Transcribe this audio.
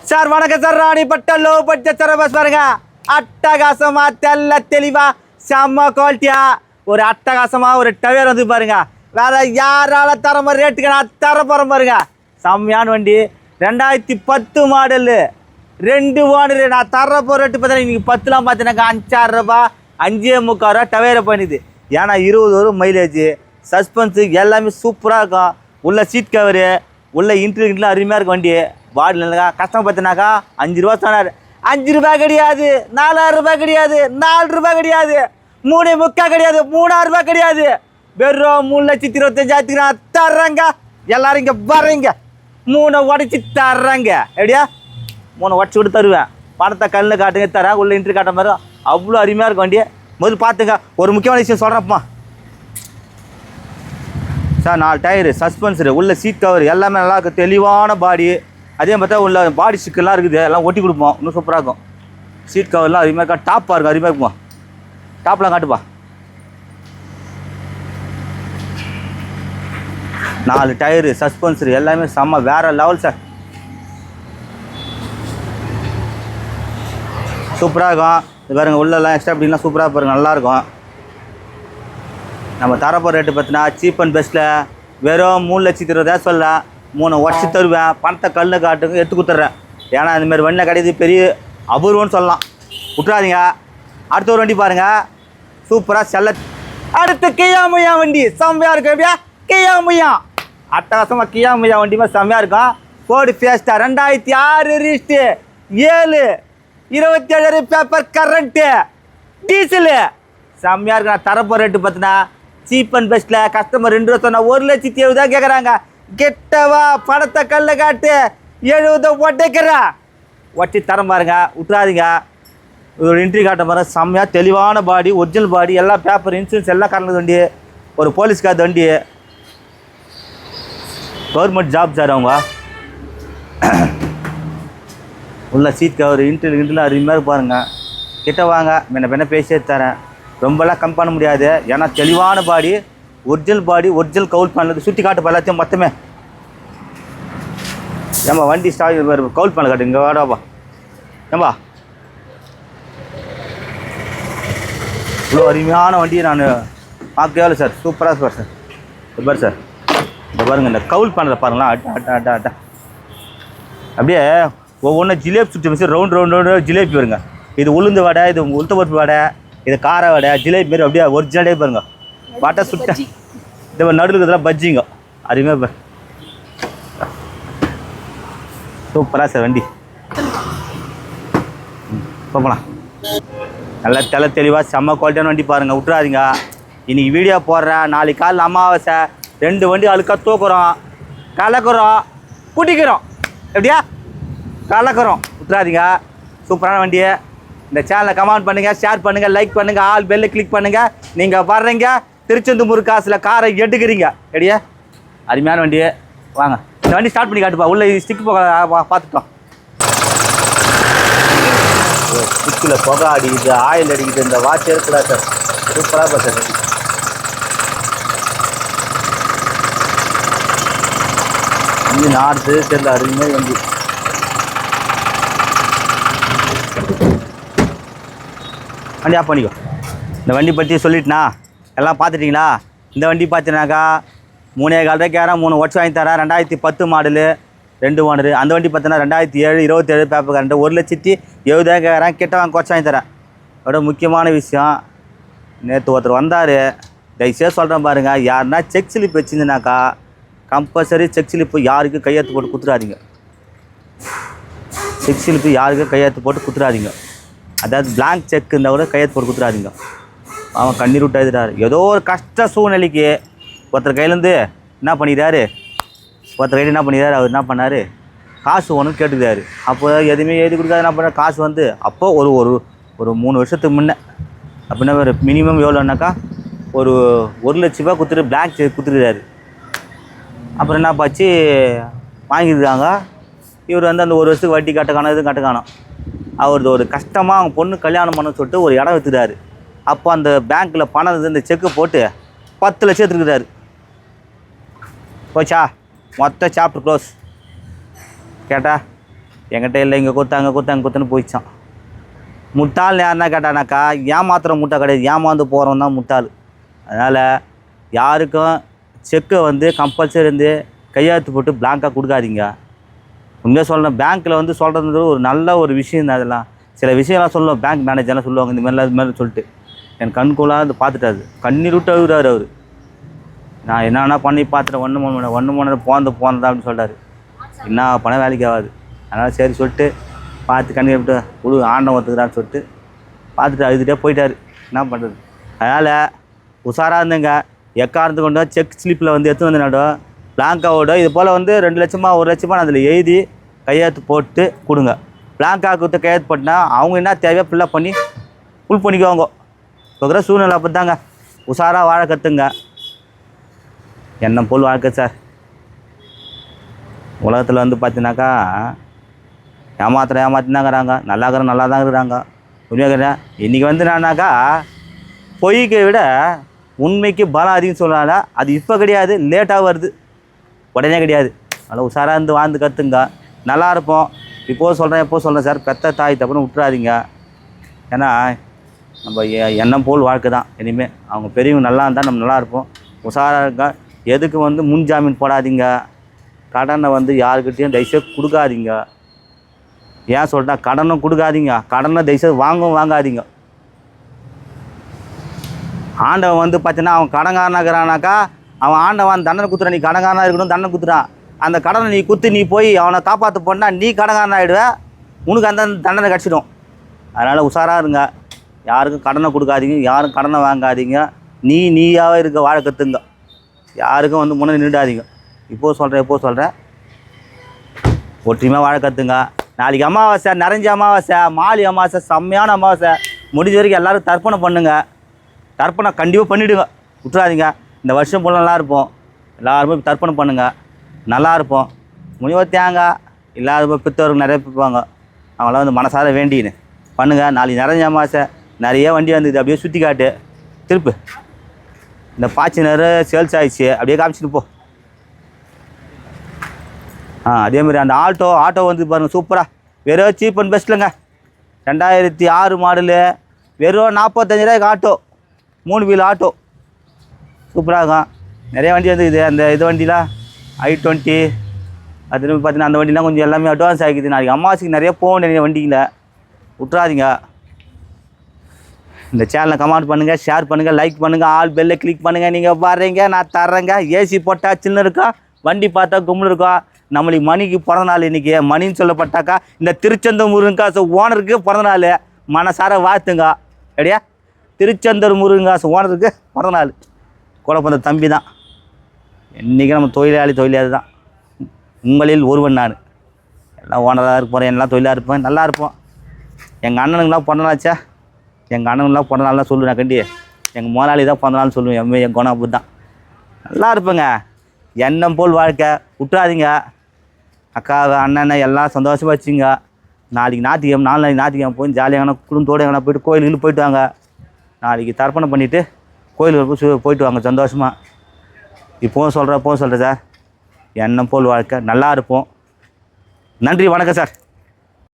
Sir வணக்கம் sir. ராணிப்பட்ட low budget sir bus பாருங்க. அட்டகாசமா தெல்ல தெளிவா செம்ம குவாலிட்டியா ஒரு அட்டகாசமா ஒரு டயர் வந்து பாருங்க. வேற யாரால தரமா ரேட்டுக்கு நான் தர போறேன் பாருங்க. செம்மையான வண்டி 2010 மாடலு 2 ஓனரு. நான் தர போகிற ரேட்டு பார்த்தீங்கன்னா இன்னைக்கு 10லாம் பார்த்தீங்கன்னாக்கா 5,000 ரூபாய் 5,300 ரூபா டயரை பண்ணிது. ஏன்னா 20 வரும் மைலேஜ் சஸ்பென்ஸு எல்லாமே சூப்பராக இருக்கும். உள்ள சீட் கவரு உள்ள இன்ட்ரிலாம் அருமையாக இருக்கும். வண்டி பாடியில் இல்லைங்க. கஷ்டம் பார்த்தினாக்கா 5 ரூபா சொன்னார். 5 ரூபாய் கிடையாது, 4,000 ரூபாய் கிடையாது, 4 ரூபாய் கிடையாது, 3,300 கிடையாது, 3,000 ரூபாய் கிடையாது. வெறும் 3,25,000 நான் தர்றேங்க. எல்லாரும் இங்கே வர்றீங்க. 3 உடச்சி தர்றேங்க. எப்படியா 3 உடச்சி விட்டு தருவேன். பணத்தை கல்லில் காட்டுங்க தரேன். உள்ள இன்ட்ரி காட்டுற மாதிரி அவ்வளோ அருமையாக இருக்கும் வண்டியை. முதல் பார்த்துங்க. ஒரு முக்கியமான விஷயம் சொல்கிறப்பா சார். 4 டயரு சஸ்பென்சரு உள்ள சீட் கவர் எல்லாமே நல்லா இருக்குது. தெளிவான பாடி. அதே பார்த்தா உள்ள பாடி ஸ்டிக்கெல்லாம் இருக்குது. எல்லாம் ஒட்டி கொடுப்போம். இன்னும் சூப்பராக இருக்கும். சீட் கவர்லாம் அருமையாக இருக்கா. டாப்பாக இருக்கும். அருமையாக இருக்குமா. டாப்லாம் காட்டுப்பா. 4 டயரு சஸ்பென்சரு எல்லாமே செம்ம வேறு லெவல் சார். சூப்பராக இருக்கும். இது பாருங்கள் உள்ளெல்லாம் எக்ஸ்ட்ரா அப்படின்லாம் சூப்பராக பாருங்கள் நல்லாயிருக்கும். நம்ம தரப்போகிற ரேட்டு பார்த்தீங்கன்னா சீப் அண்ட் பெஸ்ட்டில் வெறும் 3,20,000 சொல்லலாம். 3 உடச்சி தருவேன். பணத்தை கல்லில் காட்டுங்க எடுத்து கொடுத்துட்றேன். ஏன்னா இந்தமாதிரி வண்டியில் கிடையாது பெரிய அபூர்வம்னு சொல்லலாம். விட்றாதீங்க. அடுத்த ஒரு வண்டி பாருங்கள். சூப்பராக செல்ல. அடுத்து கியா வண்டி செம்மையாக இருக்கும். எப்படியா கியா அட்டகாசமாக கியா வண்டி மாதிரி செம்மையாக இருக்கும். Ford Fiesta 2006 register 7 27 paper current diesel செம்மையாக இருக்கு. நான் தரப்போ ரேட்டு பார்த்தீங்கன்னா சீப் அண்ட் பெஸ்ட்டில் கஸ்டமர் 2 ரூபா சொன்னால் 1,70,000 கேட்குறாங்க. கெட்டவா பணத்தை கல்ல காட்டு 70 ஒட்டைக்கிறா ஒட்டி தரம் பாருங்க. விட்டுறாதீங்க. ஒரு என்ட்ரி காட்ட பாருங்க. செம்மையாக தெளிவான பாடி ஒரிஜினல் பாடி எல்லா பேப்பர் இன்சூரன்ஸ் எல்லாம் கலந்து வண்டி. ஒரு போலீஸ்கார் வண்டி. கவர்மெண்ட் ஜாப் சார் அவங்க. உள்ள சீட் கவர் இன்ட்ரிலாம் அருமையாக பாருங்கள். கிட்ட வாங்க. என்ன பேசியே தரேன். ரொம்பலாம் கம் பண்ண முடியாது. ஏன்னா தெளிவான பாடி ஒரிஜினல் கவுல் பண்ணது சுற்றி காட்டு எல்லாத்தையும் மொத்தமே. ஏம்பா வண்டி கவுல் பண்ண காட்டு. இங்கே வாடாப்பா. ஏம்பா இவ்வளோ அருமையான வண்டியை நான் பார்க்கவே சார். சூப்பராக இருப்பார் சார். பாரு சார். இந்த பாருங்கள். இந்த கவுல் பண்ணதை பாருங்களா. அட்டா அப்படியே ஒவ்வொன்றும் ஜிலேபி சுற்றி மிஸ் ரவுண்டு ஜிலேபி வருங்க. இது உளுந்து வடை, இது உளுத்தப்பருப்பு வடை, இது கார வடை, ஜிலேபி மாரி அப்படியே ஒரிஜினலே பாருங்க. வடை சுட்ட இந்த நடுவில் இதெல்லாம் பஜ்ஜிங்க அருமையாக பாரு. சூப்பராக சார் வண்டி. போகலாம். நல்லா தெளிவாக செம்ம குவாலிட்டியான வண்டி பாருங்கள். விட்டுறாதீங்க. இன்றைக்கி வீடியோ போடுறேன். நாளைக்கு காலையில் அமாவாசை 2 வண்டி அழுக்காக தூக்குறோம், கலக்குறோம், குட்டிக்கிறோம். எப்படியா கலக்குறோம். விட்டுறாதீங்க. சூப்பரான வண்டியை. இந்த சேனலை கமெண்ட் பண்ணுங்கள், ஷேர் பண்ணுங்கள், லைக் பண்ணுங்கள், ஆல் பெல்லை கிளிக் பண்ணுங்கள். நீங்கள் வர்றீங்க திருச்செந்தூர் முருகாசில் காரை எடுக்கிறீங்க. எப்படியா அருமையான வண்டியை வாங்க. இந்த வண்டி ஸ்டார்ட் பண்ணி காட்டுப்பா. உள்ள ஸ்டிக் போக பார்த்துட்டோம். ஸ்டிக்கில் புகை அடிக்குது, ஆயில் அடிக்குது. இந்த வாட்ச் இருக்கக்கூடாது சார். சூப்பராக பா சார். வண்டி நார்த்து தெரியல அருமையாக வண்டி. வண்டி ஆஃப் பண்ணிக்கோ. இந்த வண்டி பற்றி சொல்லிட்டுனா எல்லாம் பார்த்துட்டிங்களா. இந்த வண்டி பார்த்தீங்கன்னாக்கா 3,400 ரூபாய்க்கு 3 உடச்சி வாங்கி தரேன். 2010 மாடலு 2 ஓனரு. அந்த வண்டி பார்த்தீங்கன்னா 2007 27 பேப்பர் கரண்ட்டு 1,70,000 கேட்குறேன். கிட்ட வாங்க குறைச்சி வாங்கி தரேன். அதோட முக்கியமான விஷயம், நேற்று ஒருத்தர் வந்தார். தயவுசெய்து சொல்கிறேன் பாருங்கள். யாருன்னா செக் ஸ்லிப் வச்சுருந்துனாக்கா கம்பல்சரி செக் ஸ்லிப்பு யாருக்கும் கையெழுத்து போட்டு கொடுத்துடாதீங்க. செக் ஸ்லிப்பு யாருக்கும் கையெழுத்து போட்டு கொடுத்துடாதீங்க. அதாவது பிளாங்க் செக் இருந்தால் கூட கையெழுத்து போட்டு கொடுத்துடாதீங்க. அவன் கண்ணீர் விட்டு எழுதுறாரு. ஏதோ ஒரு கஷ்ட சூழ்நிலைக்கு ஒருத்தர் கையிலேருந்து என்ன பண்ணிடுறாரு, அவர் என்ன பண்ணார், காசு ஒன்று கேட்டுக்கிறாரு. அப்போ எதுவுமே எழுதி கொடுக்காது. என்ன பண்ணார், காசு வந்து அப்போது ஒரு 3 வருஷத்துக்கு முன்னே அப்படின்னா ஒரு மினிமம் எவ்வளோனாக்கா ஒரு 1,00,000 ரூபா கொடுத்துட்டு பிளாங்க் செக் கொடுத்துருக்காரு. அப்புறம் என்ன பாச்சு வாங்கியிருக்காங்க. இவர் வந்து அந்த 1 வருஷத்துக்கு வட்டி கட்ட காணும், எதுவும் கட்ட காணும். அவரது ஒரு கஷ்டமாக அவங்க பொண்ணு கல்யாணம் பண்ண சொல்லிட்டு ஒரு இடம் விற்றுறாரு. அப்போ அந்த பேங்க்கில் பணம் இந்த செக்கு போட்டு 10 லட்சம் எடுத்துருக்குறாரு. போச்சா மொத்த சாப்டர் க்ளோஸ். கேட்டா என்கிட்ட இல்லை, இங்கே குத்துன்னு போயிடுச்சான். முட்டாள் யாருன்னா கேட்டானாக்கா ஏமாத்துகிற முட்டை கிடையாது, ஏமாந்து போகிறவன் தான் முட்டாள். அதனால் யாருக்கும் செக்கை வந்து கம்பல்சரி வந்து கையெழுத்து போட்டு பிளாங்காக கொடுக்காதீங்க. உண்மையாக சொல்லணும், பேங்க்கில் வந்து சொல்கிறது ஒரு நல்ல ஒரு விஷயம் தான். அதெல்லாம் சில விஷயம்லாம் சொல்லுவோம், பேங்க் மேனேஜர்லாம் சொல்லுவாங்க இந்த மாதிரிலாம் இது மாதிரி சொல்லிட்டு என் கண்கூலாக அது பார்த்துட்டாரு, கண்ணீர் விட்டு அழுகிறாரு அவர். நான் என்னென்னா பண்ணி பார்த்துட்டேன், ஒன்று மணி போந்தா அப்படின்னு சொல்கிறாரு. என்ன பணம் வேலைக்கு ஆகாது. அதனால் சரி சொல்லிட்டு பார்த்து கண்ணீர் விட்டு ஆண்டவன் ஒத்துக்கிறான்னு சொல்லிட்டு பார்த்துட்டு அழுதுகிட்டே போயிட்டார். என்ன பண்ணுறது? அதனால் உஷாராக இருந்துங்க. எக்காரத்து கொண்டு செக் ஸ்லிப்பில் வந்து எடுத்து வந்து நடும் பிளாங்காவோட இது போல் வந்து 2 லட்சமா 1 லட்சமா அதில் எழுதி கையெழுத்து போட்டு கொடுங்க. பிளாங்காக கொடுத்து கையெழுத்து போட்டுனா அவங்க என்ன தேவையோ ஃபுல்லாக பண்ணி ஃபுல் பண்ணிக்குவாங்க. இருக்கிற சூழ்நிலை அப்படி தாங்க. உஷாராக வாழ கற்றுங்க. எண்ணம் போல் வாழ்க்கை சார். உலகத்தில் வந்து பார்த்தீங்கன்னாக்கா ஏமாத்தினாங்கிறாங்க, நல்லா தான் இருக்கிறாங்க. உண்மையாக இன்றைக்கி வந்து என்னன்னாக்கா பொய்க்கை விட உண்மைக்கு பலம் அதிகம் சொல்கிறாங்க. அது இப்போ கிடையாது, லேட்டாக வருது, உடனே கிடையாது. அதனால் உஷாராக இருந்து வாழ்ந்து கற்றுங்க. நல்லா இருப்போம். எப்போ சொல்கிறேன் சார், பெத்த தாய் தப்புன்னு விட்டுறாதீங்க. ஏன்னா நம்ம எண்ணம் போல் வாழ்க்கை தான் இனிமேல். அவங்க பெரியவங்க நல்லா இருந்தால் நம்ம நல்லா இருப்போம். உஷாராக இருக்க. எதுக்கு வந்து முன் ஜாமீன் போடாதீங்க. கடனை வந்து யாருக்கிட்டையும் தயவுசெய்து கொடுக்காதீங்க. ஏன் சொல்லிட்டா, கடனும் கொடுக்காதீங்க, கடனை தயவுசெய்து வாங்காதீங்க. ஆண்டவன் வந்து பார்த்தீங்கன்னா அவன் கடன்காரனாகிறானாக்கா அவன் ஆண்டவன் தண்டனை குத்துறான். நீ கடன்காரனாக இருக்கணும், தண்டனை குத்துறான். அந்த கடனை நீ நீ போய் அவனை காப்பாற்ற போனால் நீ கடன்காரன் ஆகிடுவேன், உனக்கு அந்த தண்டனை கிடச்சிடும். அதனால் உஷாராக இருங்க. யாருக்கும் கடனை கொடுக்காதீங்க, யாரும் கடனை வாங்காதீங்க. நீயாவே இருக்க வாழ கற்றுங்க. யாருக்கும் வந்து முன்னாடி நின்றாதீங்க. எப்போ சொல்கிறேன் ஒற்றுமையாக வாழ கற்றுங்க. நாளைக்கு அமாவாசை, நிறைஞ்ச அமாவாசை, மாலி அமாவாசை, செம்மையான அமாவாசை. முடிஞ்ச வரைக்கும் எல்லோரும் தர்ப்பணை பண்ணுங்கள். தர்ப்பணை கண்டிப்பாக பண்ணிவிடுங்க, விட்டுறாதீங்க. இந்த வருஷம் போல் நல்லா இருப்போம். எல்லாருமே தர்ப்பணம் பண்ணுங்கள், நல்லா இருப்போம். முனிவர் தேங்காய் இல்லாத பித்தவர்கள் நிறைய பிற்பாங்க. அவங்களாம் வந்து மனசார வேண்டின்னு பண்ணுங்கள். நாளைக்கு நிறைஞ்ச அமாவாசை, நிறைய வண்டி வந்துது, அப்படியே சுற்றி காட்டு திருப்பு. இந்த பாய்ச்சினர் சேல்ஸ் ஆகிடுச்சு, அப்படியே காமிச்சிட்டு போ. அதேமாதிரி அந்த ஆட்டோ வந்து பாருங்கள், சூப்பராக வெறும் சீப் அண்ட் பெஸ்ட்லங்க. 2006 மாடலு, வெறும் 45 ரூபாய்க்கு ஆட்டோ, 3 வீல் ஆட்டோ சூப்பராக இருக்கும். நிறைய வண்டி வந்துக்குது. அந்த இது வண்டிலாம் i20 அது பார்த்தீங்கன்னா அந்த வண்டிலாம் கொஞ்சம் எல்லாமே அட்வான்ஸ் ஆகிக்குது. நாளைக்கு அம்மாவாசைக்கு நிறைய போக வேண்டிய வண்டிங்கள விட்றாதீங்க. இந்த சேனலை கமெண்ட் பண்ணுங்கள், ஷேர் பண்ணுங்கள், லைக் பண்ணுங்கள், ஆல் பெல்லை கிளிக் பண்ணுங்கள். நீங்கள் வர்றீங்க, நான் தர்றேங்க. ஏசி போட்டால் சின்ன இருக்கா, வண்டி பார்த்தா கும்பல் இருக்கா. நம்மளுக்கு மணிக்கு பிறந்த நாள் இன்றைக்கி. மணின்னு சொல்லப்பட்டாக்கா இந்த திருச்செந்தூர் முருகன்காசு ஓனருக்கு பிறந்த நாள். மனசார வாழ்த்துங்க. எப்படியா திருச்செந்தூர் முருகன்காசு ஓனருக்கு பிறந்த நாள். குழப்பந்த தம்பி தான். இன்றைக்கி நம்ம தொழிலாளி தான். உங்களில் ஒருவன் நான். எல்லாம் ஓனராக இருக்க போகிறேன், எல்லாம் தொழிலாக இருப்பேன், நல்லா இருப்போம். எங்கள் அண்ணனுங்களாம் பிறந்தநாச்சா, எங்கள் அண்ணனுங்களாம் பிறந்த நாள்லாம் சொல்லுவேன் கண்டி. எங்கள் முதலாளி தான் பிறந்த நாள் சொல்லுவேன். என் குணம் அப்படி தான். நல்லா இருப்பேங்க. எண்ணம் போல் வாழ்க்கை, விட்டுறாதீங்க. அக்காவை அண்ணனை எல்லாம் சந்தோஷமாக வச்சுங்க. நாளைக்கு ஞாயிற்றுக்கிழமை, 4 நாளைக்கு ஞாயிற்றுக்கிழமை போய் ஜாலியாக எங்கன்னா குடும்பத்தோடு எங்கன்னா போய்ட்டு கோயிலுக்கு போயிட்டு வாங்க. நாளைக்கு தர்ப்பணம் பண்ணிவிட்டு கோயிலுக்கு போயிட்டு வாங்க சந்தோஷமாக. இப்போவும் சொல்கிறேன் சார், எண்ணம் போல் வாழ்க்கை, நல்லா இருப்போம். நன்றி, வணக்கம் சார்.